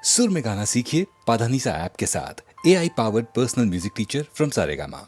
सुर में गाना सीखिए पाधानीसा ऐप के साथ। AI powered personal music teacher from Saregama.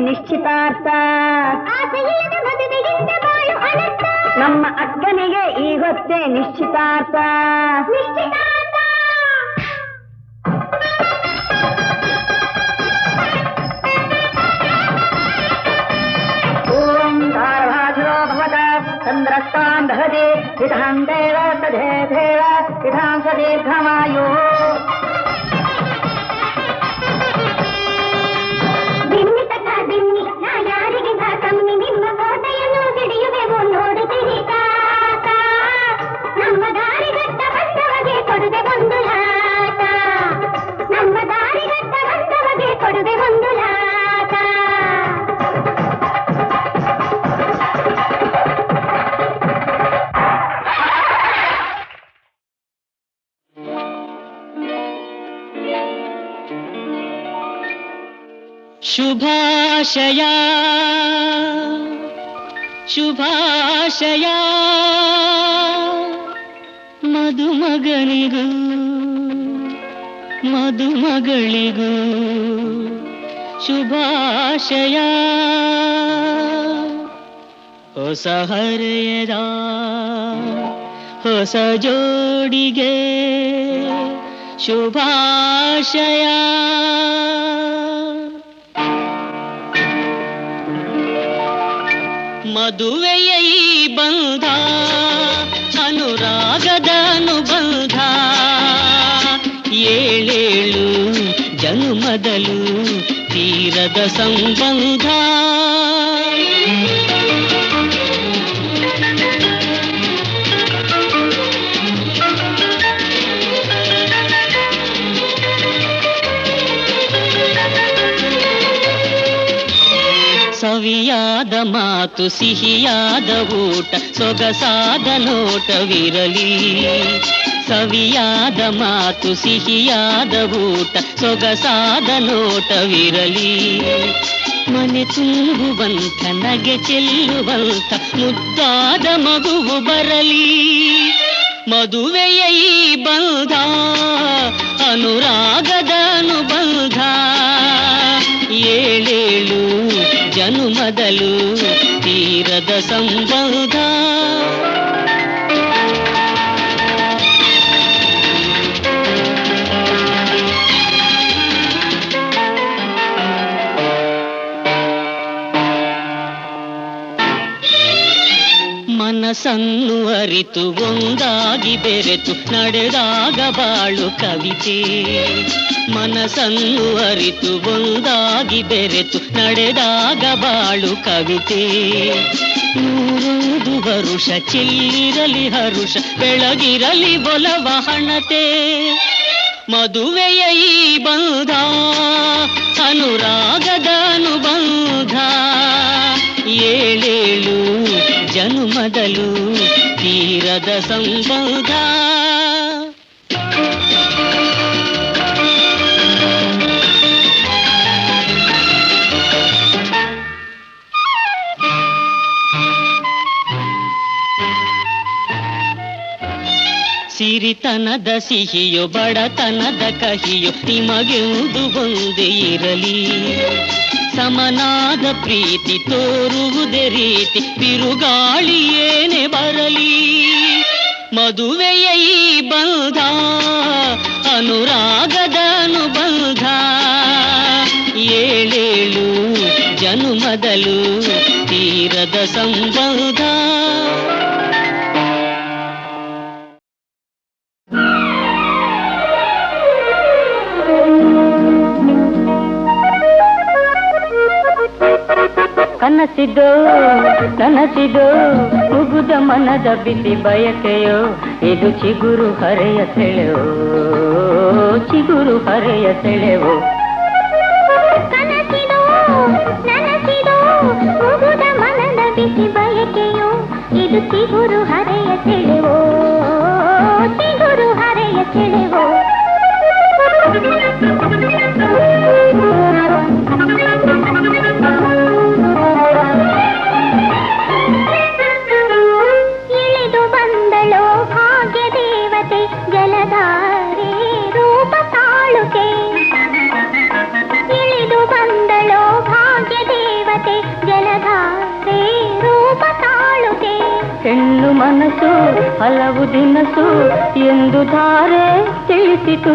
ನಿಶ್ಚಿತಾರ್ಥ ನಮ್ಮ ಅಕ್ಕನಿಗೆ ಈಗೊತ್ತೆ ನಿಶ್ಚಿತಾರ್ಥ. ಓಂ ಧಾರಭಾಜೋ ಭವತ ಚಂದ್ರಸ್ತಾಂ ದಹತಿ ಹಿತಾಂ ದೇವ ಸಧೇ ದೇವ ಹಿತಾಂ ಸ ದೀರ್ಘಮಾಯು. ಶುಭಾಶಯ ಶುಭಾಶಯ ಮದುಮಗನಿಗೂ ಮದುಮಗಳಿಗೂ ಶುಭಾಶಯ ಹೊಸ ಹರೆಯದ ಹೊಸ ಜೋಡಿಗೆ ಶುಭಾಶಯ ಮದುವೆಯ ಈ ಬಂಧ ಅನುರಾಗದ ಅನುಬಂಧ ಏಳೇಳು ಜನ್ಮದಲು ತೀರದ ಸಂಬಂಧ ಸವಿಯಾದ ಮಾತು ಸಿಹಿಯಾದ ಊಟ ಸೊಗಸಾದ ನೋಟವಿರಲಿ ಸವಿಯಾದ ಮಾತು ಸಿಹಿಯಾದ ಊಟ ಸೊಗಸಾದ ನೋಟವಿರಲಿ ಮನೆ ತುಂಬುವಂತ ನಗೆ ಚೆಲ್ಲುವಂತ ಮುದ್ದಾದ ಮಗುವು ಬರಲಿ ಮದುವೆಯ ಈ ಬಂಧ ಅನುರಾಗದ ಅನುಬಂಧ ಏಳೇಳು ಜನುಮದಲು ತೀರದ ಸಂಬಂಧ ಮನಸ್ಸನ್ನು ಅರಿತು ಒಂದಾಗಿ ಬೆರೆತು ನಡೆದಾಗ ಬಾಳು ಕವಿತೆ ಮನಸ್ಸನ್ನು ಅರಿತು ಒಂದಾಗಿ ಬೆರೆತು ನಡೆದಾಗ ಬಾಳು ಕವಿತೆ ನೂರೊಂದು ವರುಷ ಚೆಲ್ಲಿರಲಿ ಹರುಷ ಬೆಳಗಿರಲಿ ಒಲವ ಹಣತೆ ಮದುವೆಯ ಈ ಬಂಧ ಅನುರಾಗದ ಅನುಬಂಧ ಏಳೇಳು ಜನುಮದಲು ತೀರದ ಸಂಬಂಧ ಸಿರಿತನದ ಸಿಹಿಯೋ ಬಡತನದ ಕಹಿಯೋ ನಿಮಗೆಂದು ಒಂದೇ ಇರಲಿ ಸಮನಾದ ಪ್ರೀತಿ ತೋರುವುದೇ ರೀತಿ ಬಿರುಗಾಳಿ ಏನೇ ಬರಲಿ ಮದುವೆಯ ಈ ಬಂಧ ಅನುರಾಗದ ಅನುಬಂಧ ಏಳೇಳು ಜನುಮದಲು ತೀರದ ಸಂಬಂಧ ಕನಸಿದೋ ಕನಸಿದೋ ಮುಗುದ ಮನದ ಬಿಸಿ ಬಯಕೆಯೋ ಇದು ಚಿಗುರು ಹರೆಯ ಸೆಳೆವೋ ಚಿಗುರು ಹರೆಯ ಸೆಳೆವೋ ಕನಸಿದೋ ನನಸಿದೋ ಮುಗುದ ಮನದ ಬಿಸಿ ಬಯಕೆಯೋ ಇದು ಚಿಗುರು ಹರೆಯ ಸೆಳೆವೋ ಚಿಗುರು ಹರೆಯ ಸೆಳೆವೋ ಇಳಿದು ಬಂದಳೋ ಭಾಗ್ಯ ದೇವತೆ ಜಲಧಾರೆ ರೂಪ ತಾಳುಕೆ ಇಳಿದು ಬಂದಳೋ ಭಾಗ್ಯ ದೇವತೆ ಜಲಧಾರೆ ರೂಪ ತಾಳುಕೆ ಹೆಣ್ಣು ಮನಸ್ಸು ಹಲವು ದಿನಸು ಎಂದು ಧಾರೆ ತಿಳಿಸಿತು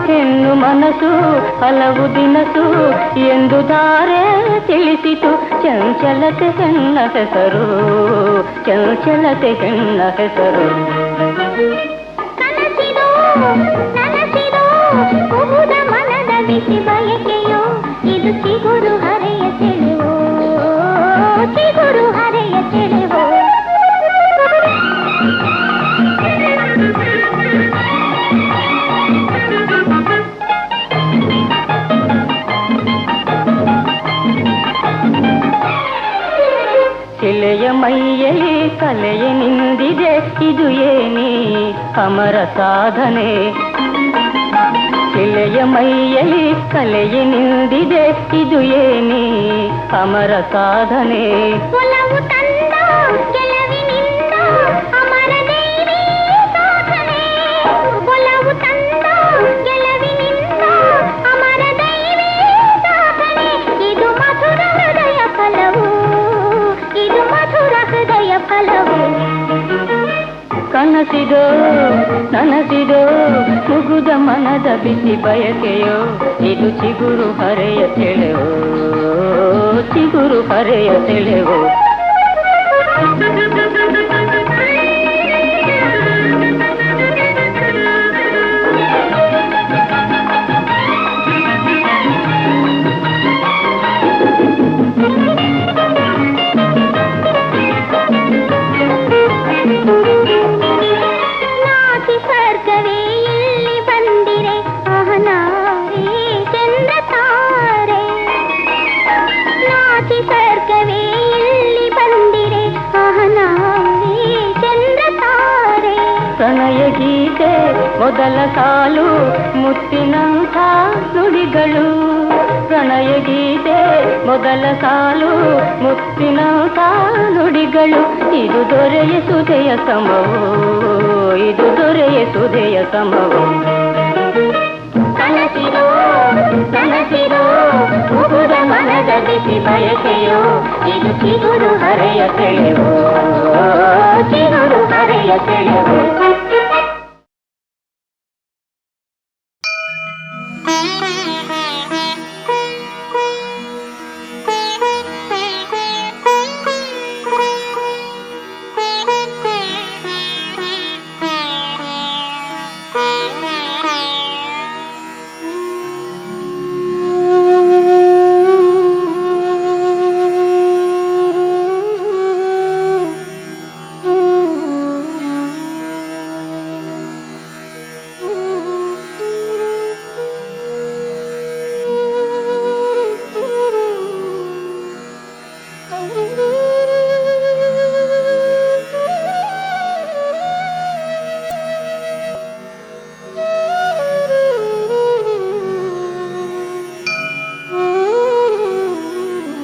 ಹೆಣ್ಣು ಮನಸ್ಸು ಹಲವು ದಿನಸು ಎಂದು ಧಾರೆ ತಿಳಿಸಿತು ಚಂಚಲತೆ ಹೆಣ್ಣ ಹೆಸರು ಚಂಚಲತೆ ಹೆಣ್ಣ ಹೆಸರು ಕನಸಿದೋ ನನಸಿದೋ ಕುಹುದ ಮನದ ಬಿಸಿ ಬಯಕೆಯೋ ಇದು ಚಿಗುರು ಹರೆಯ ಸೆಳೆವೋ ಚಿಗುರು ಹರೆಯ ಸೆಳೆವೋ ಶಿಲೆಯ ಮೈಯಲ್ಲಿ ಕಲೆಯ ನಿಂದಿದೆ ಇದು ಏನೇ ಅಮರ ಸಾಧನೆ ಶಿಲೆಯ ಮೈಯಲ್ಲಿ ಕಲೆಯೇ ನಿಂದಿದೆ, ಇದು ಏನೇ ಅಮರ ಸಾಧನೆ. ಒಲವು ತಂದ ಗೆಲುವಿನಿಂದ ಅಮರ ದೇವಿ ಸಾಧನೆ. ಒಲವು ತಂದ ಗೆಲುವಿನಿಂದ ಅಮರ ದೇವಿ ಸಾಧನೆ. ಇದು ಮಧುರ ಹೃದಯ ಫಲವು, ಇದು ಮಧುರ ಹೃದಯ ಫಲವು. ಕನಸಿದೋ ನನಸಿದೋ ಮುಗುದ ಮನದ ಬಿಸಿ ಬಯಕೆಯೋ, ಇದು ಚಿಗುರು ಹರೆಯ ಸೆಳೆವೋ, ಚಿಗುರು ಹರೆಯ ಸೆಳೆವೋ. ಪ್ರಣಯ ಗೀತೆ ಮೊದಲ ಸಾಲು ಮುತ್ತಿನಂಥ ನುಡಿಗಳು. ಪ್ರಣಯ ಗೀತೆ ಮೊದಲ ಸಾಲು ಮುತ್ತಿನಂಥ ನುಡಿಗಳು. ಇದು ದೊರೆಯ ಸುಧೆಯ ಸಮವೋ, ಇದು ದೊರೆಯ ಸುಧೆಯ ಸಮವೋ. ಕನಸಿರೋ ಕನಸಿರೋ ಮುಗುದ ಮನದ ಬಿಸಿ ಬಯಕೆಯೋ, ಇದು ಚಿಗುರು ಹರೆಯ ಸೆಳೆವೋ, ಚಿಗುರು ಹರೆಯ ಸೆಳೆವೋ.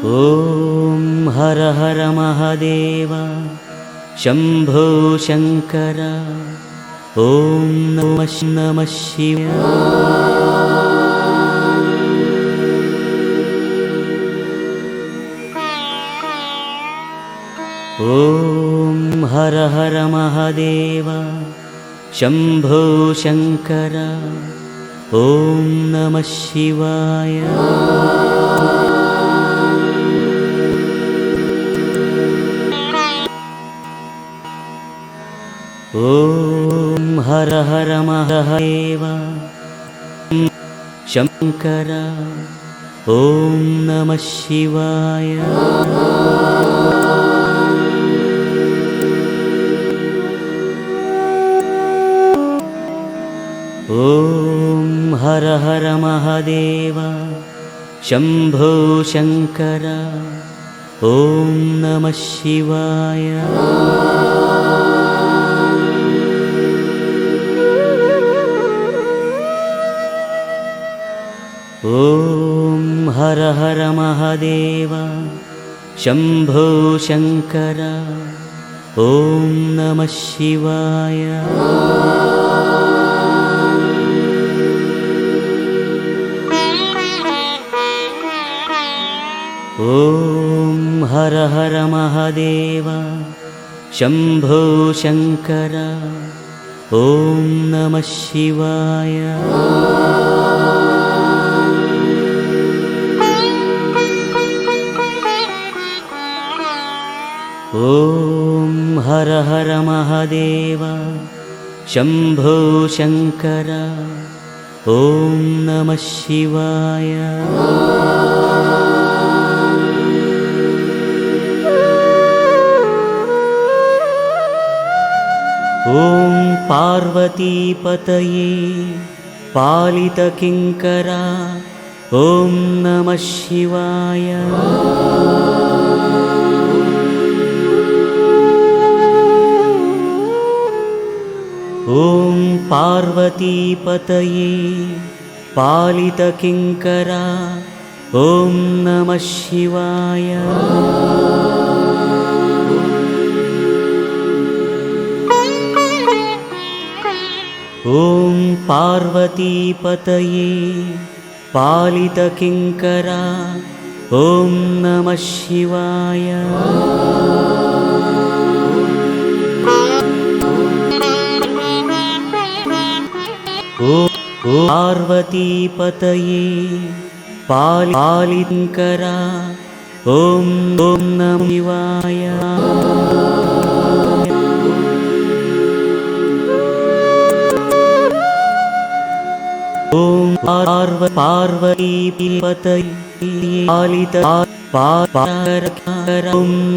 ಓಂ ಹರ ಹರ ಮಹಾದೇವ ಶಂಭೋ ಶಂಕರ. ಓಂ ನಮಃ ನಮಃ ಶಿವಾಯ. ಓಂ ಹರ ಹರ ಮಹಾದೇವ ಶಂಭೋ ಶಂಕರ. ಓಂ ನಮಃ ಶಿವಾಯ. ಓಂ ಹರ ಹರ ಮಹಾದೇವ ಶಂಕರ. ಓಂ ನಮಃ ಶಿವಾಯ. ಓಂ ಹರ ಹರ ಮಹಾದೇವ ಶಂಭೋ ಶಂಕರ. ಓಂ ನಮಃ ಶಿವಾಯ. ಓಂ ಹರ ಹರ ಮಹಾದೇವ ಶಂಭೋ ಶಂಕರ. ಓಂ ನಮಃ ಶಿವಾಯ. ಓಂ ಹರ ಹರ ಮಹಾದೇವ ಶಂಭೋ ಶಂಕರ. ಓಂ ನಮಃ ಶಿವಾಯ. ಓಂ ಹರ ಹರ ಮಹಾದೇವ ಶಂಭೋ ಶಂಕರ. ಓಂ ನಮಃ ಶಿವಾಯ. ಓಂ ಪಾರ್ವತೀಪತಯೇ ಪಾಲಿತಕಿಂಕರ. ಓಂ ನಮಃ ಶಿವಾಯ. ಓಂ ಪಾರ್ವತೀಪತಯೇ पालितकिङ्करा ॐ नमः शिवाय। ॐ पार्वतीपतये पालितकिङ्करा ॐ नमः शिवाय। ॐ पार्वतीपतये पालितकिङ्करा ॐ नमः शिवाय। ॐ पार्वतीपतये पालितकिङ्करा ॐ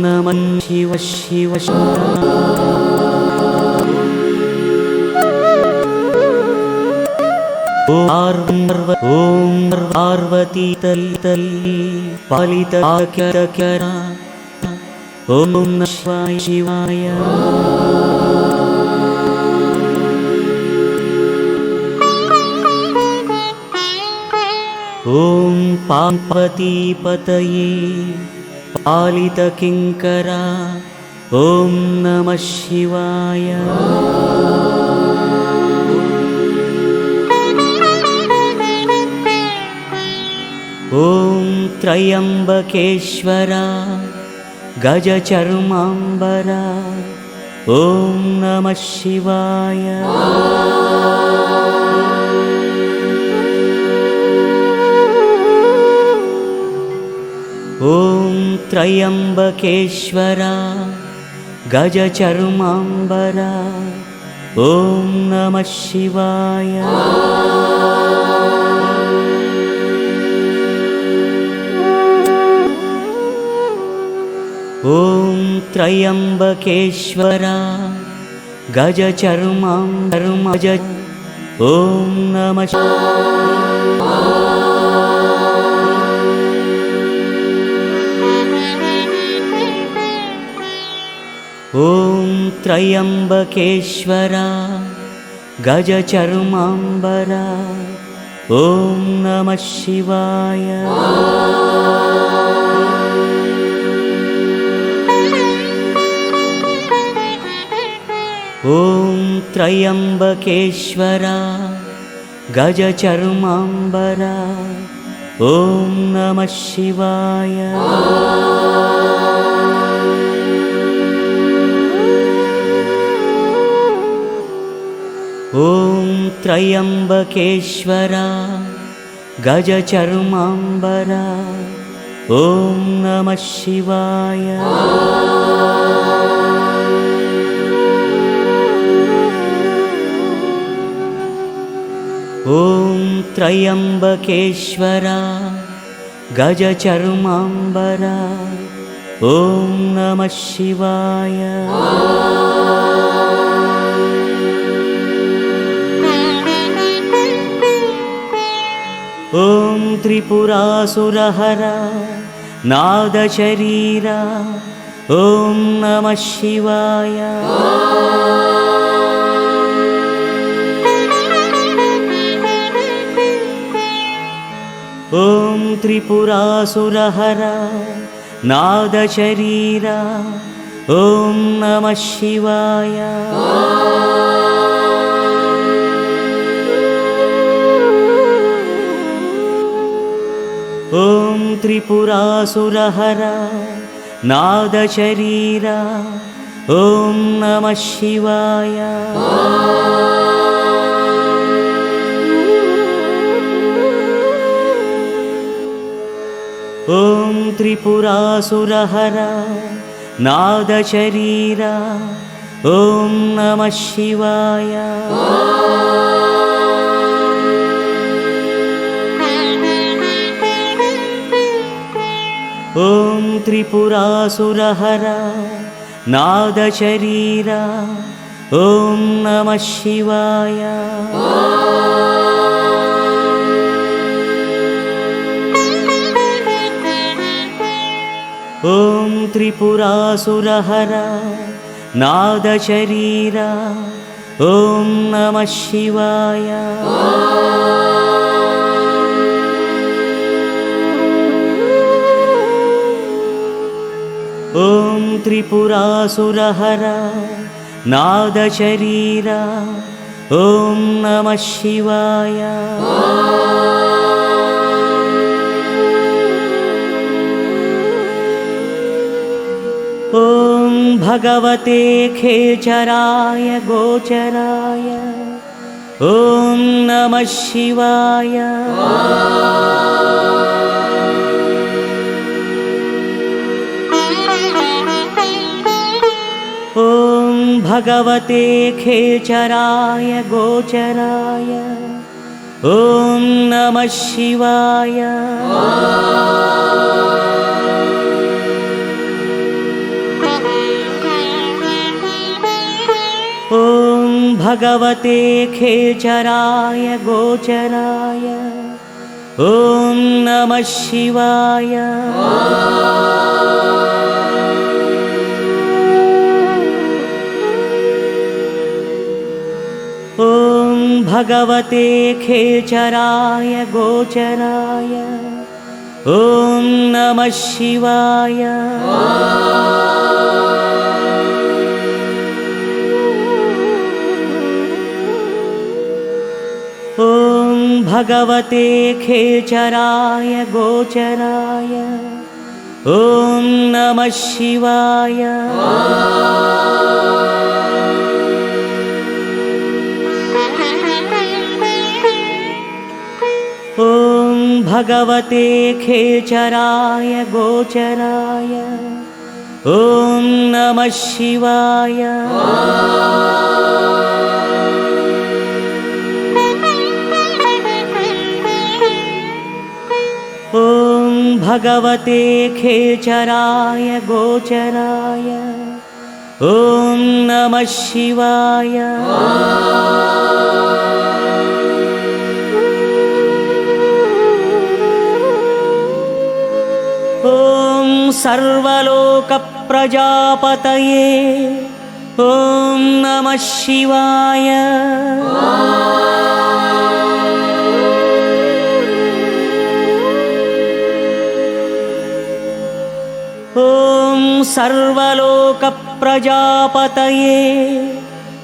नमः शिवाय। ॐ पार्वतीपतये पालितकिङ्करा ॐ नमः शिवाय। ॐ पार्वतीपतये पालितकिङ्करा ॐ नमः शिवाय। ॐ त्र्यम्बकेश्वरा गजचर्माम्बरा ॐ नमः शिवाय। ॐ त्र्यम्बकेश्वरा गजचर्माम्बरा ॐ नमः शिवाय। ॐ त्र्यम्बकेश्वरा गजचर्माम्बरा ॐ नमः ॐ त्र्यम्बकेश्वरा गजचर्माम्बरा ॐ नमः शिवाय। ॐ त्र्यम्बकेश्वरा गजचर्माम्बरा ॐ नमः शिवाय। ॐ त्र्यम्बकेश्वरा गजचर्माम्बरा ॐ नमः शिवाय। ॐ त्र्यम्बकेश्वरा गजचर्माम्बरा ॐ नमः शिवाय। ॐ त्रिपुरासुरहरा नादशरीरा ॐ नमः शिवाय। ॐ त्रिपुरासुरहरा नादशरीरा ॐ नमः शिवाय। ॐ त्रिपुरासुरहरा नादशरीरा ॐ नमः शिवाय। ॐ त्रिपुरासुरहरा नादशरीरा ॐ नमः शिवाय। ॐ त्रिपुरासुरहरा नादशरीरा ॐ नमः शिवाय। ॐ त्रिपुरासुरहरा नादशरीरा ॐ नमः शिवाय। ॐ त्रिपुरासुरहर नादशरीर ॐ नमः शिवाय। ॐ भगवते खेचराय गोचराय ॐ नमः शिवाय। ॐ भगवते खेचराय गोचराय ॐ नमः शिवाय। ॐ भगवते खेचराय गोचराय ॐ नमः शिवाय। ॐ भगवते खेचराय गोचराय ॐ नमः शिवाय। ॐ भगवते खेचराय गोचराय ॐ नमः शिवाय। ॐ भगवते खेचराय गोचराय ॐ नमः शिवाय। ॐ भगवते खेचराय गोचराय ॐ नमः शिवाय। ॐ सर्वलोकप्रजापतये ॐ नमः शिवाय। ॐ सर्वलोकप्रजापतये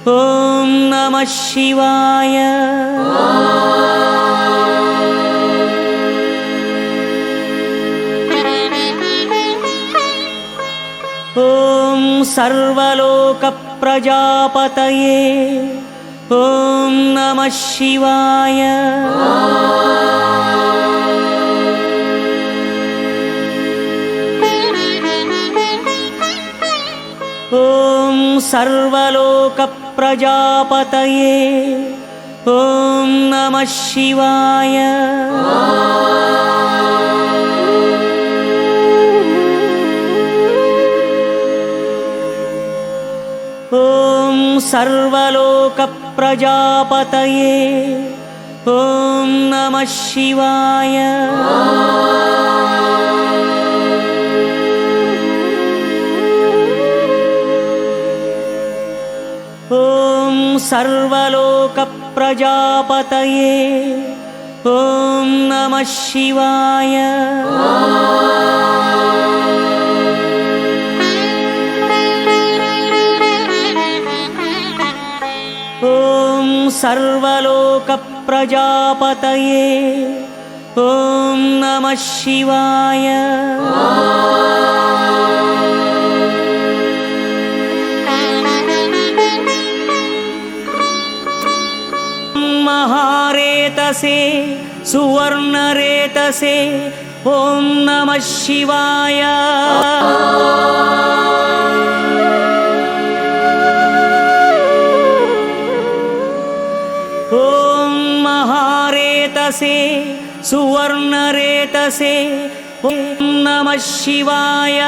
ॐ नमः शिवाय। ॐ सर्वलोकप्रजापतये ॐ नमः शिवाय। ॐ सर्वलोकप्रजापतये ॐ नमः शिवाय। ॐ सर्वलोकप्रजापतये ॐ नमः शिवाय। ॐ सर्वलोकप्रजापतये ॐ नमः शिवाय। ॐ सर्वलोकप्रजापतये ॐ नमः शिवाय। महारेतसे सुवर्णरेतसे ॐ नमः शिवाय। ॐ महारेतसे सुवर्णरेतसे ॐ नमः शिवाय।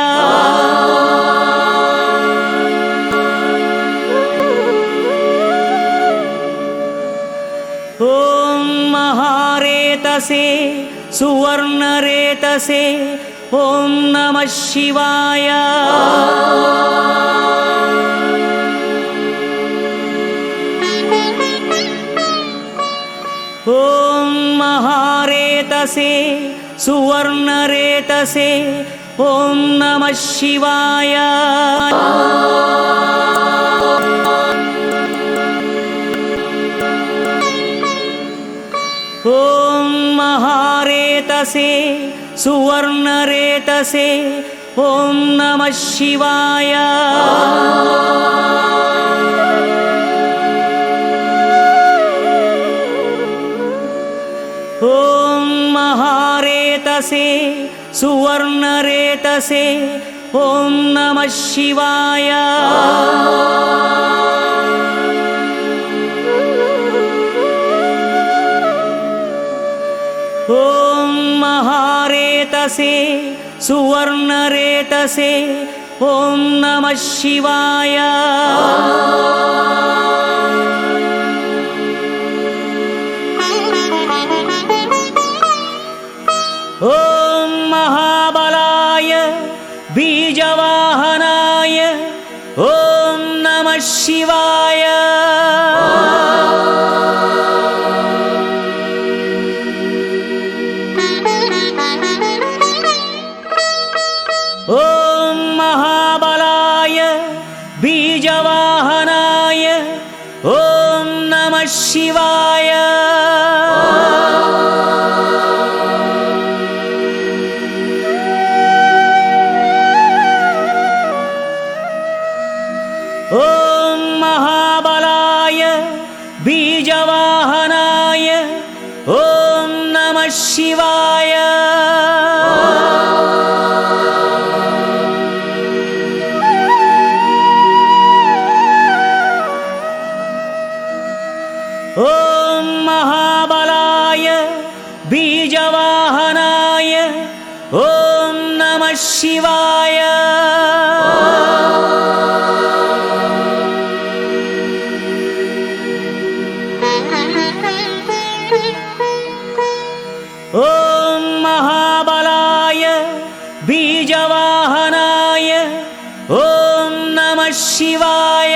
ॐ महारेतसे सुवर्णरेतसे ॐ नमः शिवाय। ॐ महारेतसे सुवर्णरेतसे ಓಂ ನಮಃ ಶಿವಾಯ. ಓಂ ಮಹಾರೇತಸೆ ಸುವರ್ಣರೇತಸೆ ಓಂ ನಮಃ ಶಿವಾಯ. ಓಂ ಮಹಾರೇತಸೆ ಸುವರ್ಣರೇತಸೆ ಓಂ ನಮಃ ಶಿವಾಯ. ಓಂ ಮಹಾರೇತಸೆ ಸುವರ್ಣರೇತಸೆ ಓಂ ನಮಃ ಶಿವಾಯ. ಓಂ ಮಹಾಬಲಾಯ ಬೀಜವಾಹನಾಯ ಓಂ ನಮಃ ಶಿವಾಯ. ಓಂ ಮಹಾಬಲಾಯ ಬೀಜವಾಹನಾಯ ಓಂ ನಮಃ ಶಿವಾಯ. ಓಂ ಮಹಾಬಲಾಯ ಬೀಜವಾಹನಾಯ ಓಂ ನಮಃ ಶಿವಾಯ. ಓಂ ಮಹಾಬಲಾಯ ಬೀಜವಾಹನಾಯ ಓಂ ನಮಃ ಶಿವಾಯ. ಓಂ ಮಹಾಬಲಾಯ ಬೀಜವಾಹನಾಯ ಓಂ ನಮಃ ಶಿವಾಯ.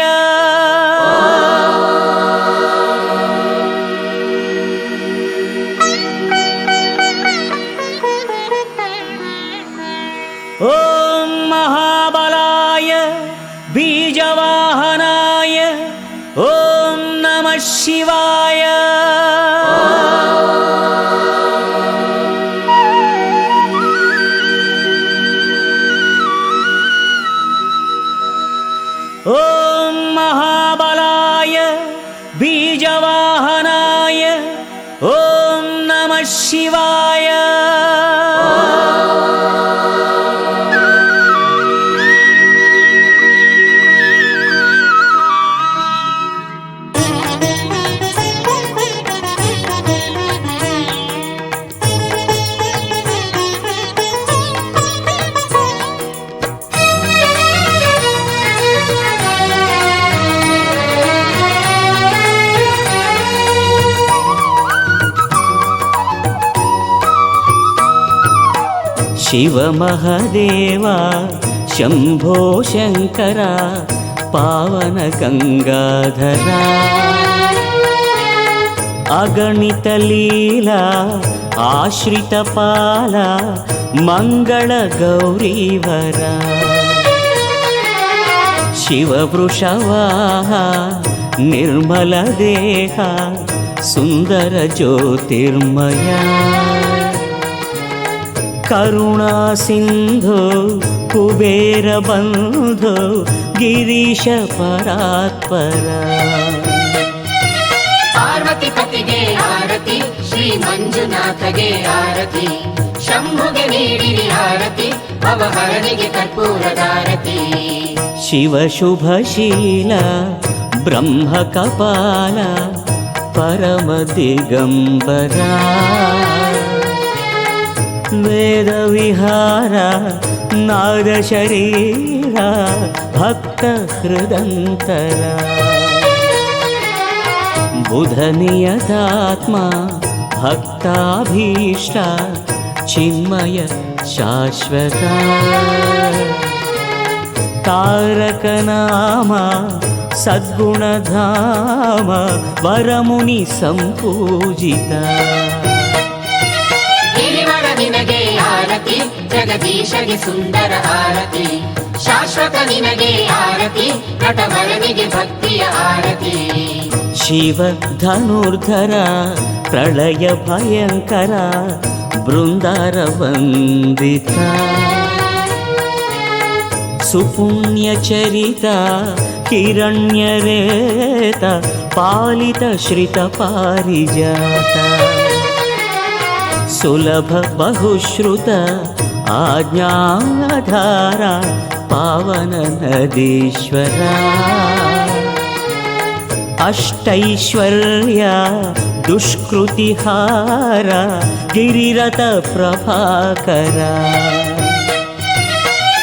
ಓಂ ಮಹಾಬಲಾಯ ಬೀಜವಾಹನಾಯ ಓಂ ನಮಃ ಶಿವಾಯ. ಓಂ ಮಹಾಬಲಾಯ ಬೀಜವಾಹನಾಯ ಓಂ ನಮಃ ಶಿವಾಯ. ಶಿವ ಮಹದೇವ ಶಂಭೋ ಶಂಕರ ಪಾವನ ಗಂಗಾಧರ ಅಗಣಿತ ಲೀಲಾ ಆಶ್ರಿತ ಪಾಲ ಮಂಗಳ ಗೌರೀವರ ಶಿವ ವೃಷವಾಹ ನಿರ್ಮಲ ದೇಹ ಸುಂದರ ಜ್ಯೋತಿರ್ಮಯ ಕರುಣಾ ಸಿಂಧು ಕುಬೇರ ಬಂಧು ಗಿರೀಶ ಪರಾತ್ಪರ ಪಾರ್ವತಿ ಪತಿಗೆ ಆರತಿ ಶ್ರೀ ಮಂಜುನಾಥಗೆ ಆರತಿ ಶಂಭುಗೆ ನೀಡಿರಿ ಆರತಿ ಭವಹರನಿಗೆ ಕರ್ಪೂರದಾರತಿ ಶಿವ ಶುಭಶೀಲ ಬ್ರಹ್ಮ ಕಪಾಲ ಪರಮ ದಿಗಂಬರ ವೇದ ವಿಹಾರ ನಾದ ಶರೀರ ಭಕ್ತ ಹೃದಂತರ ಬುಧ ನಿಯತಾತ್ಮ ಭಕ್ತಾಭೀಷ್ಟ ಚಿನ್ಮಯ ಶಾಶ್ವತ ತಾರಕ ನಾಮ ಸದ್ಗುಣಧಾಮ ವರಮುನಿ ಸಂಪೂಜಿತ ಗಿರಿವರ ನಿನಗೆ ಆರತಿ ಜಗದೀಶಗೆ ಸುಂದರ ಆರತಿ ಶಾಶ್ವತ ನಿನಗೆ ಆರತಿ ನಟವರನಿಗೆ ಭಕ್ತಿಯ ಆರತಿ ಶಿವ ಧನುರ್ಧರ ಪ್ರಳಯ ಭಯಂಕರ ಬೃಂದಾರ ವಂದಿತ ಸುಪುಣ್ಯ ಚರಿತ ಹಿರಣ್ಯರೇತ ಪಾಲಿತ ಶ್ರಿತ ಪಾರಿಜಾತ ಸುಲಭ ಬಹುಶ್ರುತ ಆಜ್ಞಾಧಾರ ಪಾವನ ನದೀಶ್ವರ ಅಷ್ಟೈಶ್ವರ್ಯ ದುಷ್ಕೃತಿಹಾರ ಗಿರಿರಥ ಪ್ರಭಾಕರ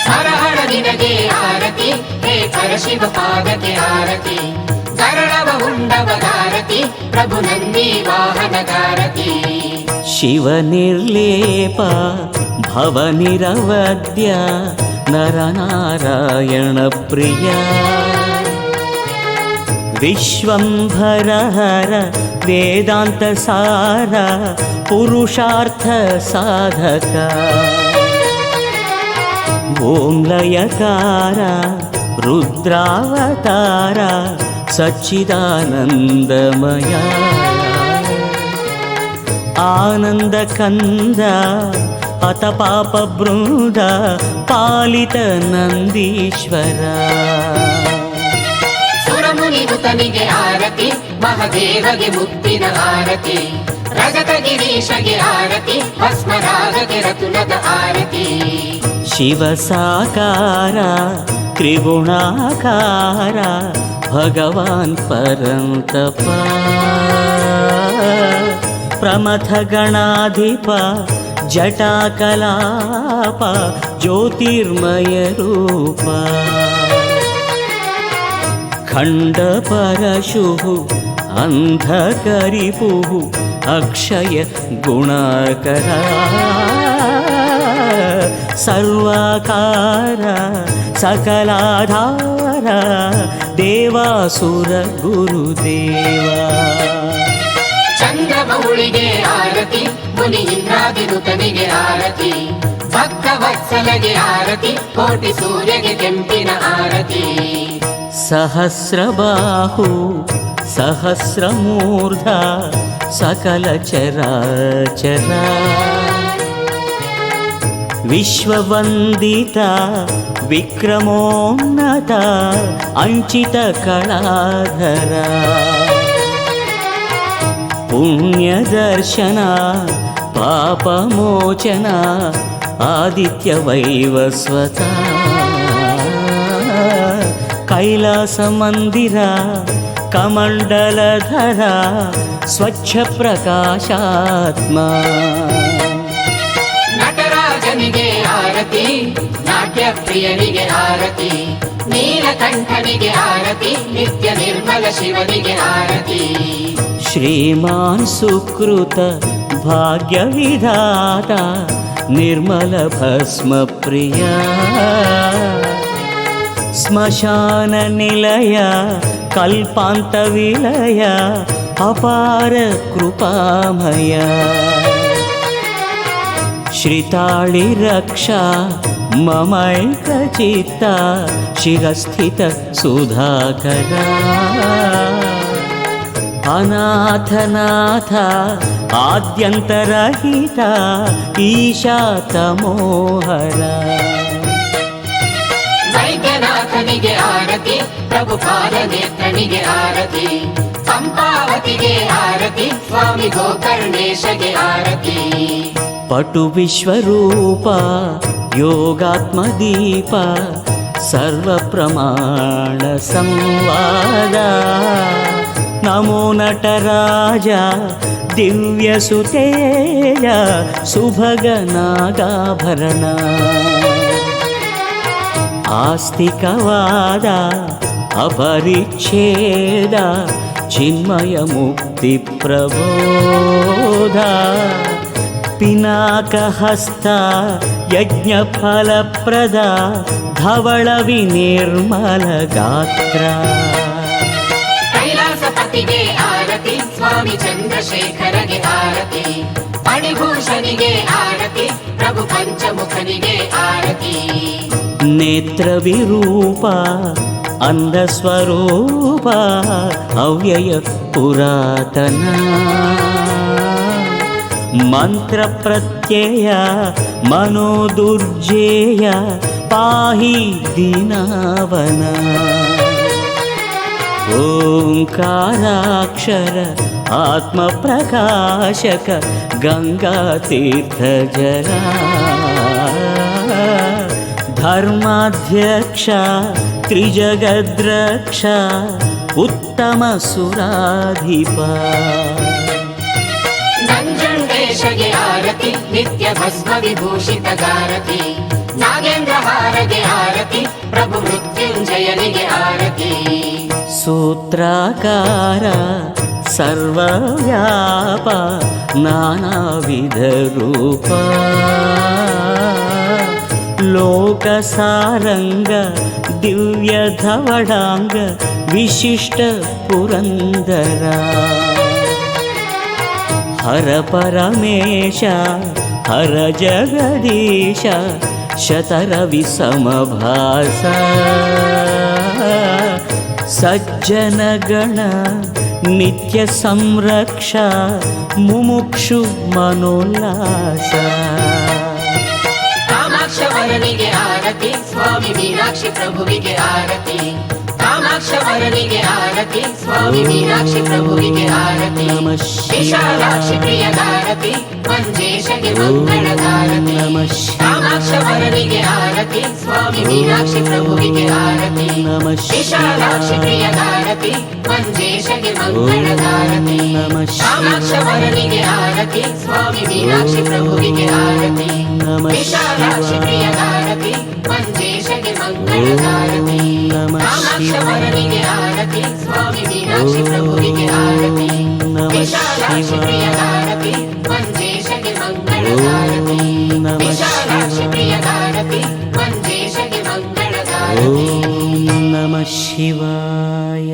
ಹರಹರ ನಿನಗೆ ಆರತಿ ಹೇ ಪರಶಿವ ಪಾದಕ್ಕೆ ಆರತಿ ಗರಳವ ಉಂಡವಗಾರತಿ ಪ್ರಭು ನಂದಿ ವಾಹನಗಾರತಿ ಶಿವ ನಿರ್ಲೇಪ ಭವ ನಿರವದ್ಯ ನರನಾರಾಯಣ ಪ್ರಿಯ ವಿಶ್ವಂಭರ ಹರ ವೇದಾಂತ ಸಾರ ಪುರುಷಾರ್ಥ ಸಾಧಕ ಓಂ ಲಯಕಾರ ರುದ್ರಾವತಾರ ಸಚ್ಚಿದಾನಂದಮಯ ಆನಂದ ಕಂದ ಅತ ಪಾಪ ಬೃಂದ ಪಾಲಿತ ನಂದೀಶ್ವರ ಸುರಮುನಿಗುತನಿಗೆ ಆರತಿ ಮಹದೇವಗೆ ಮುತ್ತಿನ ಆರತಿ ರಜತ ಗಿರೀಶಗೆ ಆರತಿ ಭಸ್ಮರಾಗಗೆ ರತುಲದ ಆರತಿ ಶಿವ ಸಾಕಾರ ತ್ರಿಗುಣಾಕಾರ ಭಗವಾನ್ ಪರಂತಪ ಪ್ರಮಥ ಗಣಾಧಿಪ ಜಟಾಕಲಾಪ ಜ್ಯೋತಿರ್ಮಯ ರೂಪ ಖಂಡ ಪರಶುಃ ಅಂಧಕರಿಪುಃ ಅಕ್ಷಯ ಗುಣಕರ ಸರ್ವಕಾರ ಸಕಲಾಧಾರ ದೇವಾಸುರ ಗುರುದೇವ ಚಂದ್ರಮೌಳಿಗೆ ಆರತಿ ಮುನಿ ಇಂದ್ರಾದಿನುತನಿಗೆ ಆರತಿ ಭಕ್ತ ವತ್ಸಲಗೆ ಆರತಿ ಕೋಟಿ ಸೂರ್ಯಗೆ ಕೆಂಪಿನ ಆರತಿ ಸಹಸ್ರಬಾಹು ಸಹಸ್ರಮೂರ್ಧ ಸಕಲ ಚರಾಚರ ವಿಶ್ವವಂದಿತ ವಿಕ್ರಮೋನ್ನತ ಅಂಚಿತ ಕಳಾಧರ ಪುಣ್ಯದರ್ಶನ ಪಾಪಮೋಚನ ಆದಿತ್ಯ ವೈವಸ್ವತ ಕೈಲಾಸ ಮಂದಿರ ಕಮಂಡಲಧರ ಸ್ವಚ್ಛ ಪ್ರಕಾಶಾತ್ಮ ನಟರಾಜನಿಗೆ ಆರತಿ ನಾಟ್ಯ ಪ್ರಿಯನಿಗೆ ಆರತಿ ನೀಲಕಂಠನಿಗೆ ಆರತಿ ನಿತ್ಯ ನಿರ್ಮಲ ಶಿವನಿಗೆ ಆರತಿ ಶ್ರೀಮಾನ್ ಸುಕೃತ ಭಾಗ್ಯ ವಿಧಾತ ನಿರ್ಮಲ ಭಸ್ಮ ಪ್ರಿಯ ಸ್ಮಶಾನ ನಿಲಯ ಕಲ್ಪಾಂತ ವಿಲಯ ಅಪಾರ ಕೃಪಾಮಯ ಶ್ರಿತಾಳಿ ರಕ್ಷಾ ಮಮೈಕಚಿತ್ತ ಶಿರಸ್ಥಿತ ಸುಧಾಕರ ಅನಾಥನಾಥ ಆದ್ಯಂತರಹಿತ ಈಶಾ ತಮೋಹರ ವೈದ್ಯನಾಥನಿಗೆ ಆರತಿ ಪ್ರಭುಪಾದ ನೇತ್ರನಿಗೆ ಆರತಿ ಪಂಪಾವತಿಗೆ ಆರತಿ ಸ್ವಾಮಿ ಗೋಕರ್ಣೇಶಗೆ ಆರತಿ ಪಟು ವಿಶ್ವರೂಪ ಯೋಗಾತ್ಮದೀಪ ಸರ್ವ ಪ್ರಮಾಣ ಸಂವಾದ ನಮೋ ನಟರಾಜ ದಿವ್ಯ ಸುತೇಜ ಸುಭಗ ನಾಗಾಭರಣ ಆಸ್ತಿಕವಾದ ಅಪರಿಚ್ಛೇದ ಚಿನ್ಮಯ ಮುಕ್ತಿ ಪ್ರಬೋಧ ಪಿನಾಕಹಸ್ತ ಯಜ್ಞ ಫಲಪ್ರದ ಧವಳ ವಿನಿರ್ಮಲ ಗಾತ್ರ ಕೈಲಾಸಪತಿಗೆ ಆರತಿ ಸ್ವಾಮಿ ಚಂದ್ರಶೇಖರಗೆ ಆರತಿ ಮಣಿಭೂಷಣಿಗೆ ಆರತಿ ಪ್ರಭು ಪಂಚಮುಖನಿಗೆ ಆರತಿ ನೇತ್ರ ವಿರೂಪ ಅಂದ ಸ್ವರೂಪ ಅವ್ಯಯ ಪುರಾತನ ಮಂತ್ರ ಪ್ರತ್ಯಯ ಮನೋದುರ್ಜೇಯ ಪಾಹಿ ದೀನವನ ಓಂಕಾರಾಕ್ಷರ ಆತ್ಮ ಪ್ರಕಾಶಕ ಗಂಗಾ ತೀರ್ಥ ಜಲ ಧರ್ಮಾಧ್ಯಕ್ಷ ತ್ರಿಜಗದ್ರಕ್ಷ ಉತ್ತಮ ಸುರಾಧಿಪ ನಂಜುಂಡೇಶಗೆ ಆರತಿ ನಿತ್ಯ ಭಸ್ಮ ವಿಭೂಷಿತ ಗಾರತಿ ನಾಗೇಂದ್ರ ಹಾರಗೆ ಆರತಿ ಪ್ರಭು ಮೃತ್ಯುಂಜಯನಿಗೆ ಆರತಿ ಸೂತ್ರಾಕಾರ ಸರ್ವವ್ಯಾಪ ನಾನಾವಿಧ ರೂಪ ಲೋಕಸಾರಂಗ ದಿವ್ಯ ಧವಳಾಂಗ ವಿಶಿಷ್ಟ ಪುರಂದರ ಹರ ಪರಮೇಶ ಹರ ಜಗದೀಶ ಶತರವಿ ಸಮಭಾಸ ಸಜ್ಜನ ಗಣ ನಿತ್ಯ ಸಂರಕ್ಷ ಮುಮುಕ್ಷು ಮನೋಲ್ಲಾಸ ಕಾಮಾಕ್ಷವರನಿಗೆ ಆರತಿ ಸ್ವಾಮಿ ಮೀನಾಕ್ಷಿ ಪ್ರಭುವಿಗೆ ಆರತಿ ಕಾಮಾಕ್ಷವರನಿಗೆ ಆರತಿ ಸ್ವಾಮಿ ಮೀನಾಕ್ಷಿ ಪ್ರಭುವಿಗೆ ಆರತಿ ವಿಶಾಲಾಕ್ಷಿ ಪ್ರಿಯದಾರತಿ ಮಂಜೇಶಗೆ ಮಂಗಳದಾರತಿ ಕಾಮಾಕ್ಷವರನಿಗೆ ಆರತಿ ಸ್ವಾಮಿ ಮೀನಾಕ್ಷಿ ಪ್ರಭುವಿಗೆ ಆರತಿ ವಿಶಾಲಾಕ್ಷಿ ಪ್ರಿಯದಾರತಿ ಮಂಜೇಶಗೆ ಮಂಗಳದಾರತಿ ಕಾಮಾಕ್ಷವರನಿಗೆ ಆರತಿ ಸ್ವಾಮಿ ಮೀನಾಕ್ಷಿ ಪ್ರಭುವಿಗೆ ಆರತಿ ವಿಶಾಲಾಕ್ಷಿ ಪ್ರಿಯದಾರತಿ ಮಂಜೇಶಗೆ ಮಂಗಳದಾರತಿ ಕಾಮಾಕ್ಷವರನಿಗೆ ಆರತಿ ಸ್ವಾಮಿ ಮೀನಾಕ್ಷಿ ಪ್ರಭುವಿಗೆ ಆರತಿ ವಿಶಾಲಾಕ್ಷಿ ಪ್ರಿಯದಾರತಿ ಮಂಜೇಶಗೆ ಮಂಗಳದಾರತಿ ವಿಶಾಲಾಕ್ಷಿ ಪ್ರಿಯದಾರತಿ ಮಂಜೇಶಗೆ ಮಂಗಳದಾರತಿ ನಮಃ ಶಿವಾಯ.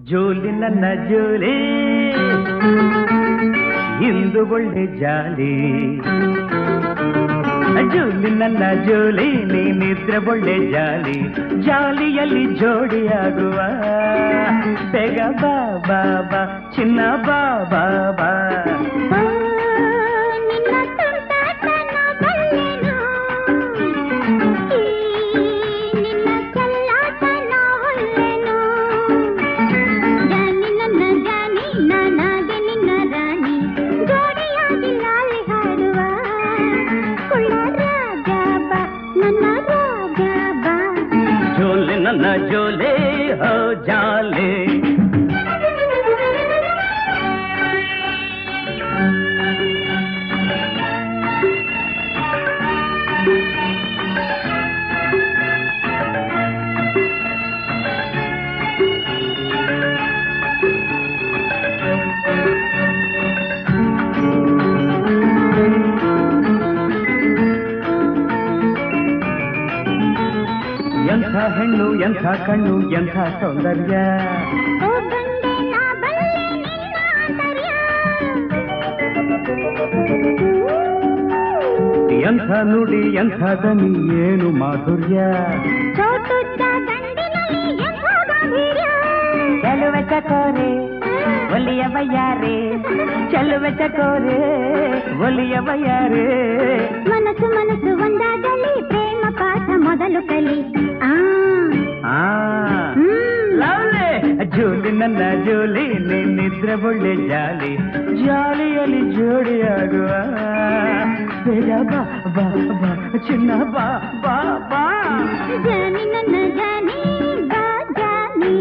ಜೋಲಿ ನನ್ನ ಜೋಲಿ ಇಂದು ಒಳ್ಳೆ ಜಾಲಿ ಜೋಲಿ ನನ್ನ ಜೋಲಿ ನೀನಿದ್ರೆ ಒಳ್ಳೆ ಜಾಲಿ ಜಾಲಿಯಲ್ಲಿ ಜೋಡಿಯಾಗುವ ಬೇಗ ಬಾ ಬಾ ಬಾ ಚಿನ್ನ ಬಾ ಬಾ ಬಾ ನನ್ನ ಜೋಲೆ ಹೋ ಜಾಲೆ ಎಂಥ ಹೆಣ್ಣು ಎಂಥ ಕಣ್ಣು ಎಂಥ ಸೌಂದರ್ಯ ಎಂಥ ನುಡಿ ಎಂಥ ದನಿ ಏನು ಮಾಧುರ್ಯ ಚೆಲುವೆ ಚಕೋರೆ ಒಲಿಯ ಬಯ್ಯಾರೆ ಚೆಲುವೆ ಚಕೋರೆ ಒಲಿಯ ಬಯ್ಯಾರೆ ಮನಸ್ಸು ಮನಸ್ಸು ಒಂದಾಗಲಿ ಪ್ರೇಮ ಪಾಠ ಮೊದಲು ಕಲಿ ಜೋಲಿ ನನ್ನ ಜೋಲಿ ನಿನ್ನಿದ್ರೆ ಒಳ್ಳೆ ಜಾಲಿ ಜಾಲಿಯಲ್ಲಿ ಜೋಡಿಯಾಗುವ ಬೇಗ ಬಾ ಬಾ ಬಾ ಚಿನ್ನ ಬಾ ಬಾ ಬಾ ಜಾನಿ ನನ್ನ ಜಾನಿ ಬಾ ಜಾನಿ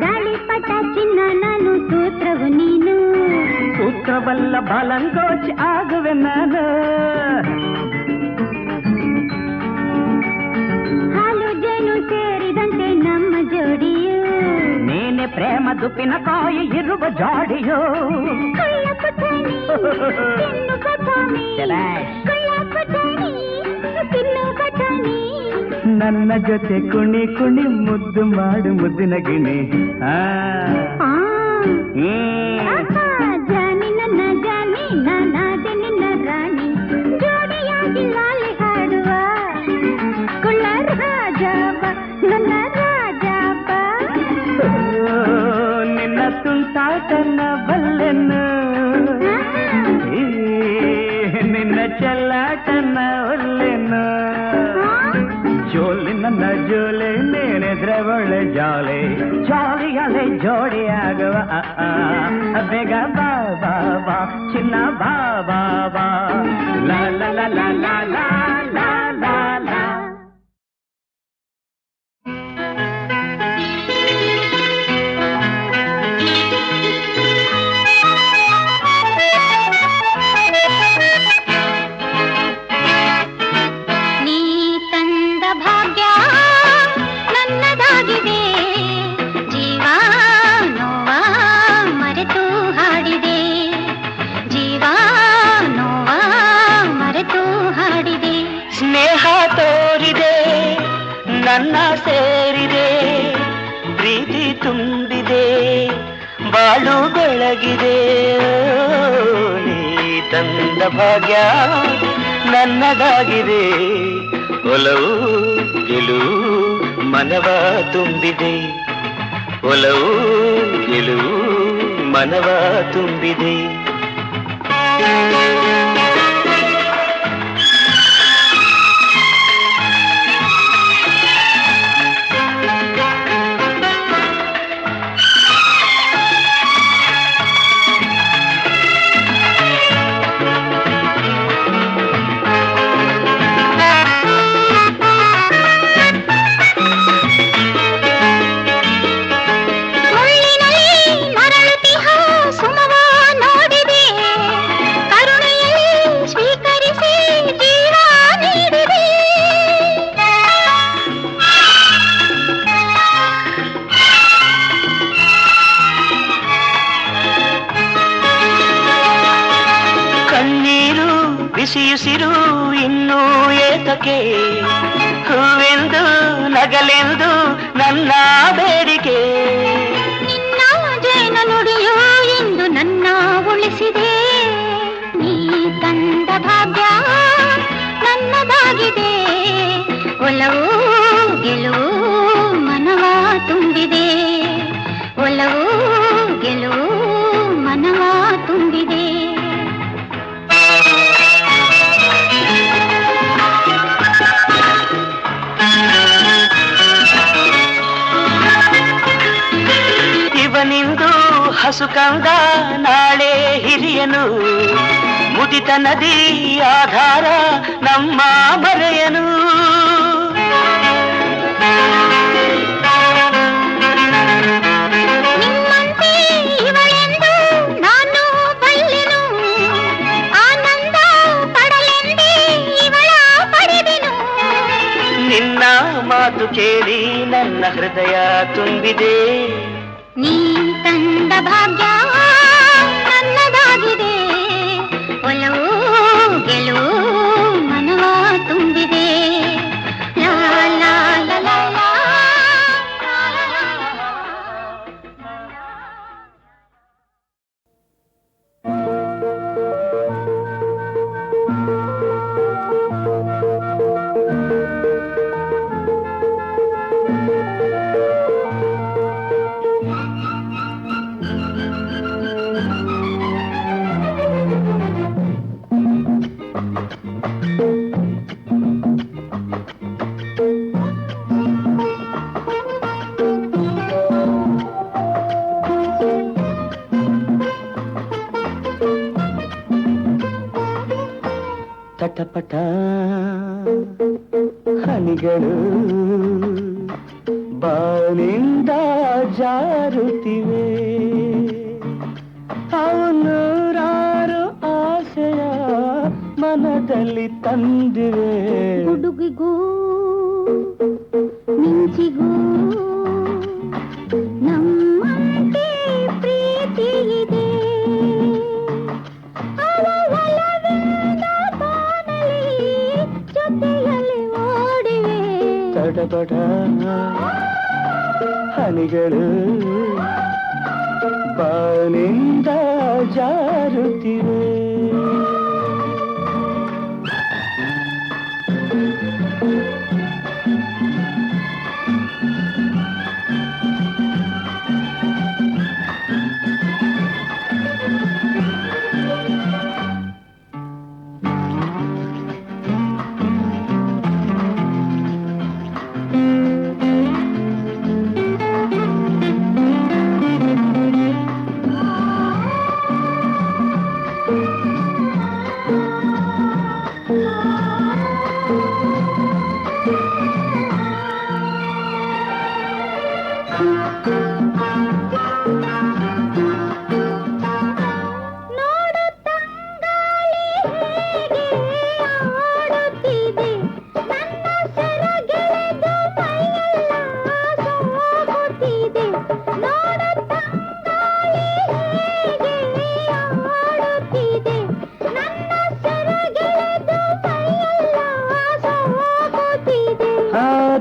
ಗಾಳಿಪಟ ಚಿನ್ನ ನಾನು ಸೂತ್ರವು ನೀನು ಸೂತ್ರವಲ್ಲ ಬಾಲಂಗೋಚ್ ಆಗುವೆ ನಾನು ಹಾಲು ಜೇನು ಸೇರಿದಂತೆ ನಮ್ಮ ಜೋಡಿಯು ನೀನೆ ಪ್ರೇಮ ದುಪ್ಪಿನ ಕಾಯಿ ಇರುವ ಜಾಡಿಯೋ ಕಳ್ಳ ಪುಟಾಣಿ ತಿನ್ನು ಬಟಾಣಿ ಕಳ್ಳ ಪುಟಾಣಿ ತಿನ್ನು ಬಟಾಣಿ ನನ್ನ ಜೊತೆ ಕುಣಿ ಕುಣಿ ಮುದ್ದು ಮಾಡು ಮುದ್ದಿನ ಗಿಣಿ ಜಾನಿ ನನ್ನ ಜಾನಿ ನಾನಾದೆ ನಿನ್ನ ರಾಣಿ ಜೋಡಿಯಾಗಿ ಲಾಲಿ ಹಾಡುವ ಕುಳ್ಳ ರಾಜಾಬ ನನ್ನ ರಾಜಾಬ ನಿನ್ನ ತುಂಟಾಟನ ಬಲ್ಲೆನು ನಿನ್ನ ಚೆಲ್ಲಾಟನ ಒಲ್ಲೆನು ಜೋಲಿ ನನ್ನ ಜೋಲೆ ನೇನೆದ್ರೆ ಒಳ್ಳೆ ಜಾಲೆ ಜಾಲಿಯಲೆ ಜೋಡಿಯಾಗುವ ಬೇಗ ಬಾ ಬಾ ಬಾ ಚಿನ್ನ ಬಾ ಬಾ ಬಾ ಲಾ ಲಾ ಲಾ ಲಾ ಲಾ ಲಾ ಲಾ ಲಾ ಲಾ ನೀ ತಂದ ಭಾಗ್ಯ ನನ್ನದಾಗಿದೆ ಜೀವ ನೋವ ಮರೆತು ಹಾಡಿದೆ ಜೀವ ನೋವ ಮರೆತು ಹಾಡಿದೆ ಸ್ನೇಹ ತೋರಿದೆ ನನ್ನ ಸೇರಿದೆ ಪ್ರೀತಿ ತುಂಬಿದೆ ಬಾಳು ಬೆಳಗಿದೆ ನೀ ತಂದ ಭಾಗ್ಯ ನನ್ನದಾಗಿದೆ ಒಲವು ಗೆಲುವು ಮನವ ತುಂಬಿದೆ ಒಲವು ಗೆಲುವು ಮನವ ತುಂಬಿದೆ ಬಿಸಿಯುಸಿರು ಇನ್ನೂ ಏತಕ್ಕೆ ಹೂವೆಂದು ನಗಲೆಂದು ನನ್ನ ಬೇಡಿಕೆ ನಿನ್ನ ಜೇನ ನುಡಿಯೋ ಎಂದು ನನ್ನ ಉಳಿಸಿದೆ ನೀ ತಂದ ಭಾಗ್ಯ ನನ್ನದಾಗಿದೆ ಒಲವು ಗೆಲುವು ಮನವ ತುಂಬಿದೆ ಒಲವು ಗೆಲುವು ಮನವ ತುಂಬಿದೆ ಇವನಿಂದು ಹಸು ಕಂದ ನಾಳೆ ಹಿರಿಯನು ಮುದಿತ ನದಿ ಆಧಾರ ನಮ್ಮ ಮರೆಯನು ನಿಮ್ಮಂತೆ ಇವಳೆಂದು ನಾನು ಬಲ್ಲೆನು ಆನಂದ ಪಡಲೆಂದೇ ಇವಳ ಪಡೆದೆನು ನಿನ್ನ ಮಾತು ಕೇಳಿ ನನ್ನ ಹೃದಯ ತುಂಬಿದೆ ನೀ ತಂದ ಭಾಗ್ಯ ನನ್ನದಾಗಿದೆ ಒಲವು ಗೆಲುವು ಮನವ ತುಂಬಿದೆ ಲಾ ಲಾ ಲಾ ಲಾ ಲಾ. ಪಟ ಹನಿಗಳು ಬಾನಿಂದ ಜಾರುತ್ತಿವೆ ಅವನೂರಾರು ಆಸೆಯ ಮನದಲ್ಲಿ ತಂದಿವೆ ಹುಡುಗಿಗೂ ಮಿಂಚಿಗೂ ನಮ್ಮಂತೆ ಪ್ರೀತಿ ಇದೆ ಅವ ಒಲವಿಂದ ಬಾನಲಿ ಜೊತೆಯಲ್ಲಿ ಓಡಿವೆ ತಡಬಡ ಹನಿಗಳು ಬಾನಿಂದ ಜಾರುತ್ತಿವೆ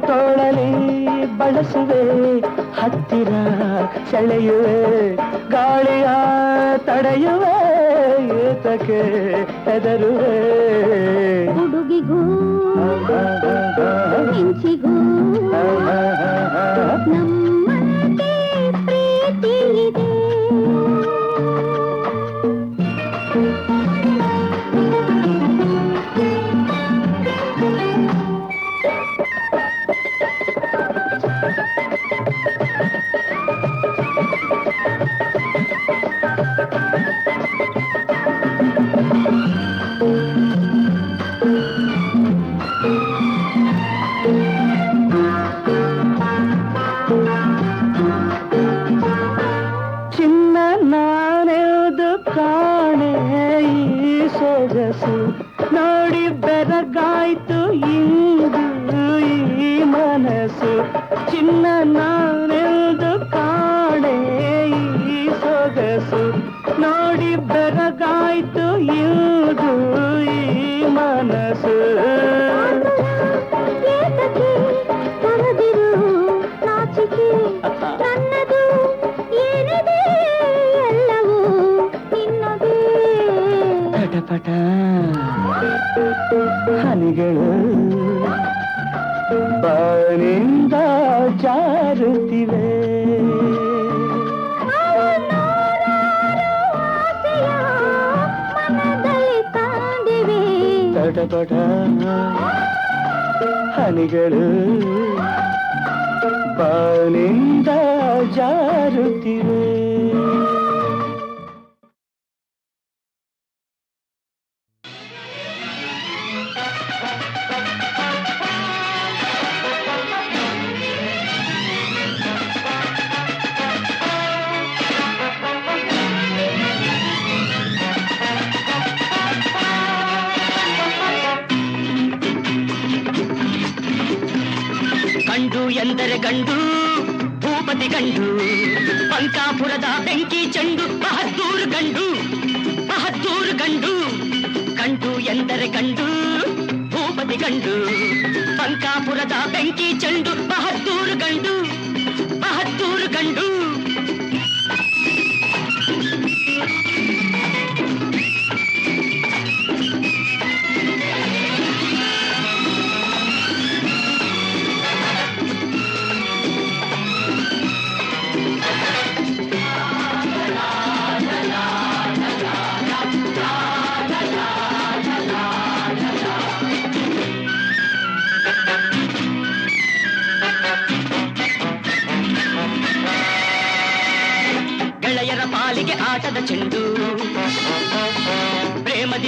ತೋಳಲಿ ಬಳಸುವೆ ಹತ್ತಿರ ಸೆಳೆಯುವೆ ಗಾಳಿಯ ತಡೆಯುವೆ ಏತಕ್ಕೆ ಹೆದರುವೆ ಹುಡುಗಿಗೂ ಮಿಂಚಿಗೂ ನಮ್ಮಂತೆ ಪ್ರೀತಿ ಇದೆ ಚಿನ್ನ ನಾನೆದು ಕಾಣೆ ಈ ಸೊಗಸು ನೋಡಿ ಬೆರಗಾಯ್ತು ಇಂದು ಈ ಮನಸ್ಸು ಚಿನ್ನ ನಾನೆದು ಕಾಣೆ ಈ ಸೊಗಸು ನೋಡಿ ಬೆರಗಾಯ್ತು ಇಂದು ಈ ಮನಸ್ಸು ಏತಕ್ಕೆ ಕರೆದಿರು ನಾಚಿಕೆ ನನ್ನದು ಏನಿದೆ ಎಲ್ಲವೂ ನಿನ್ನದೇ ಪಟಪಟ ಹನಿಗಳು ಬಾನಿಂದ ಜಾರುತ್ತಿವೆ ಆಸೆಯ ಮನದಲ್ಲಿ ತಂದಿವೆ ಪಟಪಟ ಹನಿಗಳು ಬಾನಿಂದ ಜಾರುತ್ತಿವೆ ಗಂಡು ಎಂದರೆ ಗಂಡು ಭೂಪತಿ ಗಂಡು ಪಂಕಾಪುರದ ಬೆಂಕಿ ಚೆಂಡು ಬಹದ್ದೂರು ಗಂಡು ಬಹದ್ದೂರು ಗಂಡು ಗಂಡು ಎಂದರೆ ಗಂಡು ಭೂಪತಿ ಗಂಡು ಪಂಕಾಪುರದ ಬೆಂಕಿ ಚೆಂಡು ಬಹದ್ದೂರು ಗಂಡು ಬಹದ್ದೂರು ಗಂಡು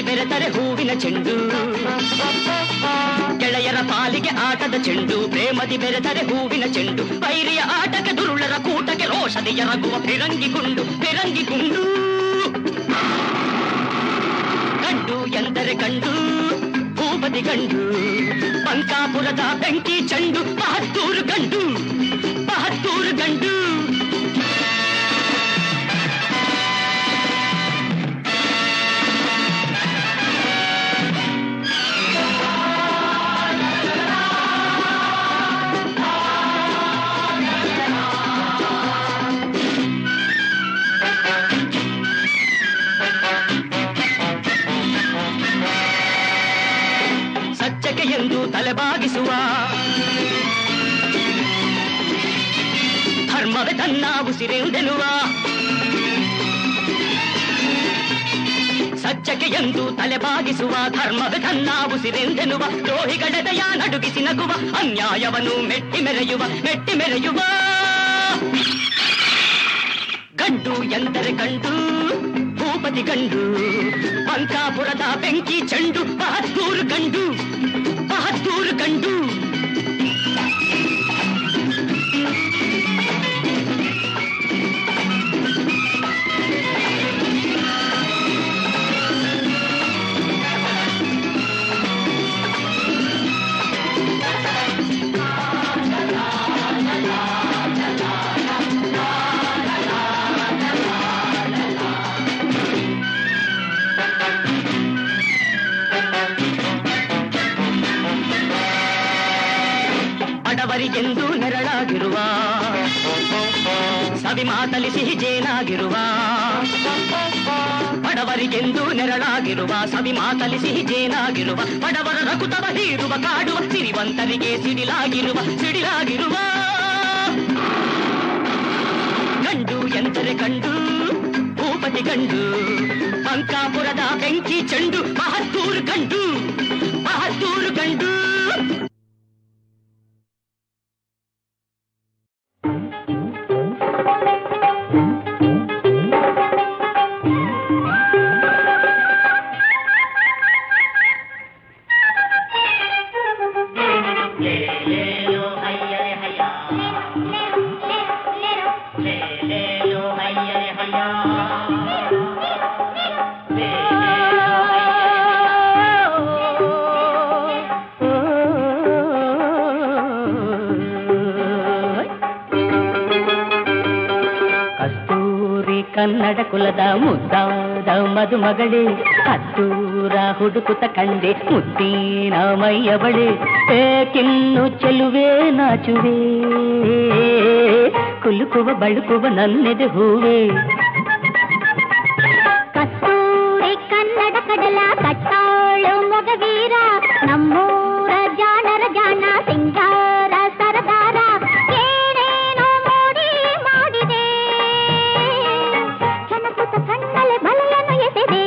ಬೆರೆತರೆ ಹೂವಿನ ಚೆಂಡು ಗೆಳೆಯರ ಪಾಲಿಗೆ ಆಟದ ಚೆಂಡು ಪ್ರೇಮದಿ ಬೆರೆತರೆ ಹೂವಿನ ಚೆಂಡು ವೈರಿಯ ಆಟಕ್ಕೆ ದುರುಳರ ಕೂಟಕ್ಕೆ ರೋಷದಿ ಎರಗುವ ಫಿರಂಗಿ ಗುಂಡು ಗಂಡು ಎಂದರೆ ಗಂಡು ಭೂಪತಿ ಗಂಡು ಬಂಕಾಪುರದ ಬೆಂಕಿ ಚೆಂಡು ಬಹದ್ದೂರು ಗಂಡು ಸಚ್ಚಕ್ಕೆ ಎಂದು ತಲೆಬಾಗಿಸುವ ಧರ್ಮವೇ ತನ್ನ ಉಸಿರೆಂದೆನುವ ಸಚ್ಚಕ್ಕೆ ಎಂದು ತಲೆಬಾಗಿಸುವ ಧರ್ಮವೇ ತನ್ನ ಉಸಿರೆಂದೆನುವ ದ್ರೋಹಿಗಳೆದೆಯ ನಡುಗಿಸಿ ನಗುವ ಅನ್ಯಾಯವನ್ನು ಮೆಟ್ಟಿ ಮೆರೆಯುವ ಗಂಡು ಎಂದರೆ ಗಂಡು ಭೂಪತಿ ಗಂಡು ಬಂಕಾಪುರದ ಬೆಂಕಿ ಚೆಂಡು ಬಹದ್ದೂರು ಗಂಡು ಬಡವರಿಗೆಂದು ನೆರಳಾಗಿರುವ ಸವಿ ಮಾತಲಿ ಸಿಹಿ ಜೇನಾಗಿರುವ ಬಡವರಿಗೆಂದು ನೆರಳಾಗಿರುವ ಸವಿ ಮಾತಲಿ ಸಿಹಿ ಜೇನಾಗಿರುವ ಬಡವರ ರಕುತವ ಹೀರುವ ಕಾಡುವ ಸಿರಿವಂತರಿಗೆ ಸಿಡಿಲಾಗಿರುವ ಗಂಡು ಎಂದರೆ ಗಂಡು ಭೂಪತಿ ಗಂಡು ಬಂಕಾಪುರದ ಬೆಂಕಿ ಚೆಂಡು ಬಹದ್ದೂರು ಗಂಡು ಕನ್ನಡ ಕುಲದ ಮುದ್ದಾದ ಮದುಮಗಳೇ ಹತ್ತೂರ ಹುಡುಕುತ್ತ ಕಂಡೆ ಮುದ್ದಿನ ಮೈಯವಳೆ ಏಕಿನ್ನು ಚೆಲುವೆ ನಾಚುವೆ ಕುಲುಕುವ ಬಳುಕುವ ನನ್ನೆದೆ ಹೂವೆ ಕಸ್ತೂರಿ ಕನ್ನಡ ಕಡಲ ಕಟ್ಟಾಳು ಮೊಗವೀರ ನಮ್ಮೂರ ಜಾಣರ ಜಾಣ ಸಿಂಗಾರ ಸರದಾರ ಏನೇನೋ ಮೋಡಿ ಮಾಡಿದೆ ಕನಸುತ್ತ ಕಣ್ಣಲೆ ಬಲೆಯನ್ನು ಎಸೆದೆ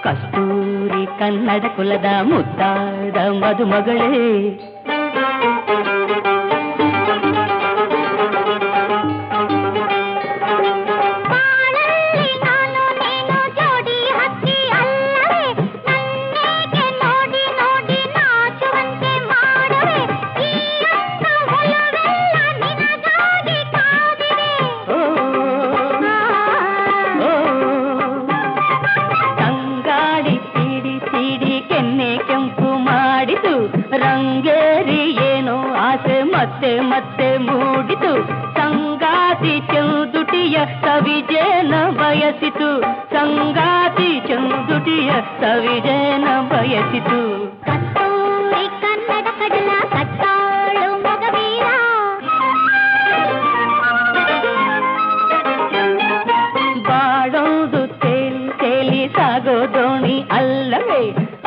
ಕಸ್ತೂರಿ ಕನ್ನಡ ಕುಲದ ಮುದ್ದಾದ ಮದುಮಗಳೇ ಮತ್ತೆ ಮೂಡಿತು ಸಂಗಾತಿ ಚಂದುಟಿಯ ಸವಿಜೇನ ಬಯಸಿತು ಸಂಗಾತಿ ಚಂದುಟಿಯ ಸವಿಜೇನ ಬಯಸಿತು ಕಸ್ತೂರಿ ಕನ್ನಡ ಕಡಲ ಕಟ್ಟಾಳು ಮೊಗವೀರ ಬಾಳೊಂದು ತೇಲಿ ಸಾಗೋ ದೋಣಿ ಅಲ್ಲವೇ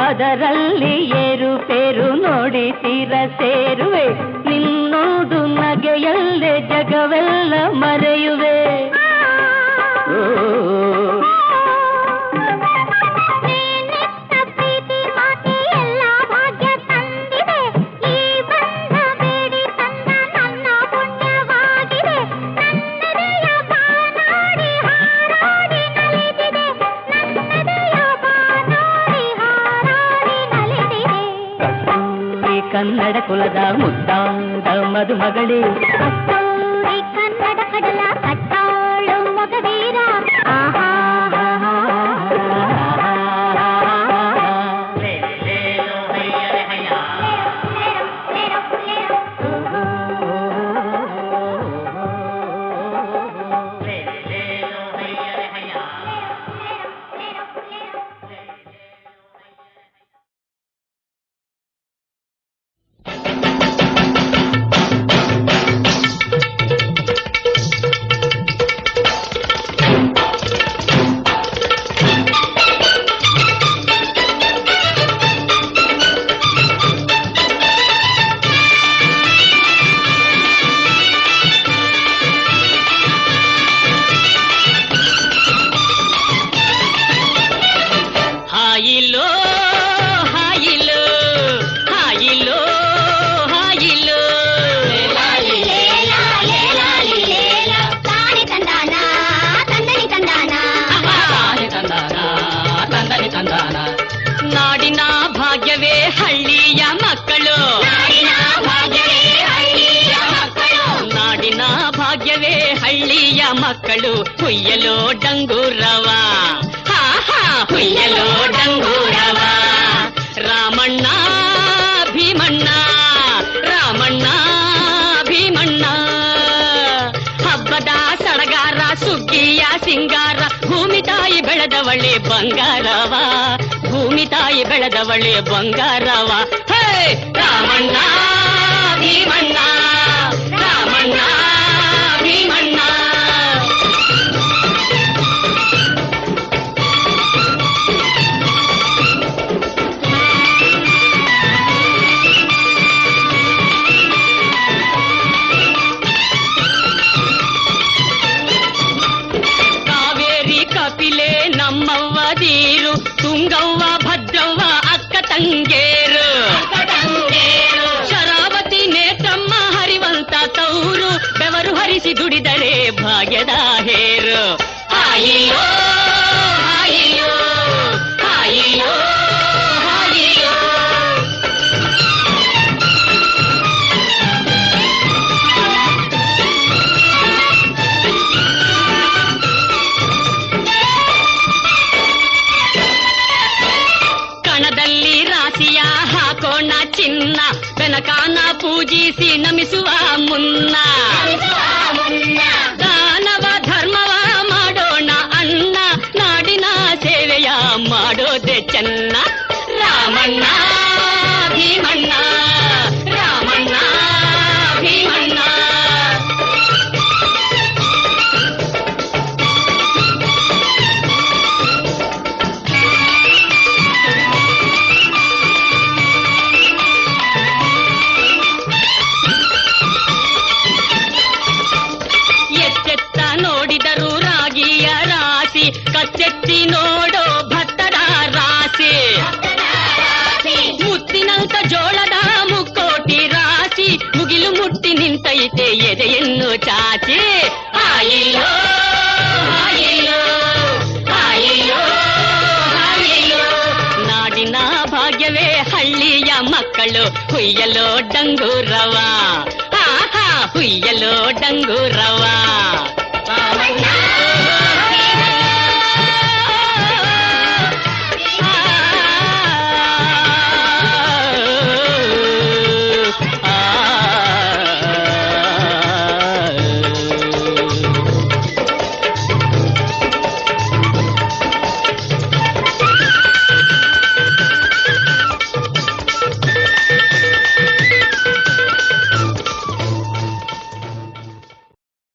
ಅದರಲ್ಲಿ ಏರುಪೇರು ನೋಡಿ ತೀರ ಸೇರುವೆ ನಿನ್ನೊಂದು ನಗೆಯಲ್ಲೇ ಜಗವೆಲ್ಲ ಮರೆಯುವೆ ಪ್ರೀತಿ ಮಾತೆ ಎಲ್ಲ ಭಾಗ್ಯ ತಂದಿದೆ ಈ ಬಂಧ ಬೇಡಿ ತಂದ ನನ್ನ ಪುಣ್ಯವಾಗಿದೆ ನನ್ನೆದೆಯ ಬಾನಾಡಿ ಹಾರಾಡಿ ನಲಿದಿದೆ ನನ್ನೆದೆಯ ಕನ್ನಡ ಕುಲದ ಮುದ್ದಾದ ಮದುಮಗಳೇ. ಕಸ್ತೂರಿ ಕನ್ನಡ ಕಡಲ ಕಟ್ಟಾಳು ಮೊಗವೀರ. ಆಹಾ ಹಾಯಿಲೋ ಹಾಯಿಲೋ ಹಾಯಿಲೋ ಹಾಯಿಲೋ ತಾನೆ ತಂದಾನ ತಂದನಿ ತಂದಾನ. ತಂದನಿ ತಂದಾನ. ನಾಡಿನ ಭಾಗ್ಯವೇ ಹಳ್ಳಿಯ ಮಕ್ಕಳು. ನಾಡಿನ ಭಾಗ್ಯವೇ ಹಳ್ಳಿಯ ಮಕ್ಕಳು. ಹುಯ್ಯಲೋ ಡಂಗೂರವ, ಹುಯ್ಯಲೋ ಡಂಗೂರವ. ರಾಮಣ್ಣ ಭೀಮಣ್ಣ, ರಾಮಣ್ಣ ಭೀಮಣ್ಣ. ಹಬ್ಬದ ಸಡಗಾರ ಸುಗ್ಗಿಯ ಸಿಂಗಾರ. ಭೂಮಿ ತಾಯಿ ಬೆಳೆದವಳೆ ಬಂಗಾರವ, ಭೂಮಿ ತಾಯಿ ಬೆಳೆದವಳೆ ಬಂಗಾರವ. ಹೇ ರಾಮಣ್ಣ ಭೀಮಣ್ಣ, ರಾಮಣ್ಣ ಭೀಮಣ್ಣ. ಕಾವೇರಿ ಕಪಿಲೆ ನಮ್ಮವ್ವದೀರು. ತುಂಗವ್ವ ಭದ್ರವ್ವ ಅಕ್ಕ ತಂಗೇರು. ಶರಾವತಿ ನೇತ್ರಮ್ಮ ಹರಿವಂತ ತೌರು. ಬೆವರು ಹರಿಸಿ ದುಡಿದರೆ ಭಾಗ್ಯದ ಹೇರು. ಹಾಯಿಯೋ ಹಾಯಿಯೋ ಹಾಯಿಯೋ ಹಾಯಿಯೋ. ಕಣದಲ್ಲಿ ರಾಶಿಯ ಹಾಕೋಣ ಚಿನ್ನ. ಬೆನಕಾನ ಪೂಜಿಸಿ ನಮಿಸುವ ಮುನ್ನ. ದಾನವ ಧರ್ಮವ ಮಾಡೋಣ ಅನ್ನ. ನಾಡಿನ ಸೇವೆಯ ಮಾಡೋದೆ ಚೆನ್ನ. ರಾಮಣ್ಣ ಭೀಮಣ್ಣ, ರಾಮಣ್ಣ ಭೀಮಣ್ಣ. ಎಚ್ಚೆತ್ತ ನೋಡಿದರು ರಾಗಿಯ ರಾಶಿ. ಕಚ್ಚೆತ್ತಿ ನೋಡೋ ಭತ್ತದ ರಾಶಿ. ಮುತ್ತಿನಂತ ಜೋಳದ ಮುಕ್ಕೋಟಿ ರಾಶಿ. ಮುಗಿಲು ಮುಟ್ಟಿ ನಿಂತೈತೆ ಎದೆಯನ್ನು ಚಾಚಿ. ಹಾಯಿಲೋ ಹಾಯಿಲೋ ಹಾಯಿಲೋ ಹಾಯಿಲೋ. ನಾಡಿನ ಭಾಗ್ಯವೇ ಹಳ್ಳಿಯ ಮಕ್ಕಳು. ಹುಯ್ಯಲೋ ಡಂಗೂರವ, ಹುಯ್ಯಲೋ ಡಂಗೂರವ.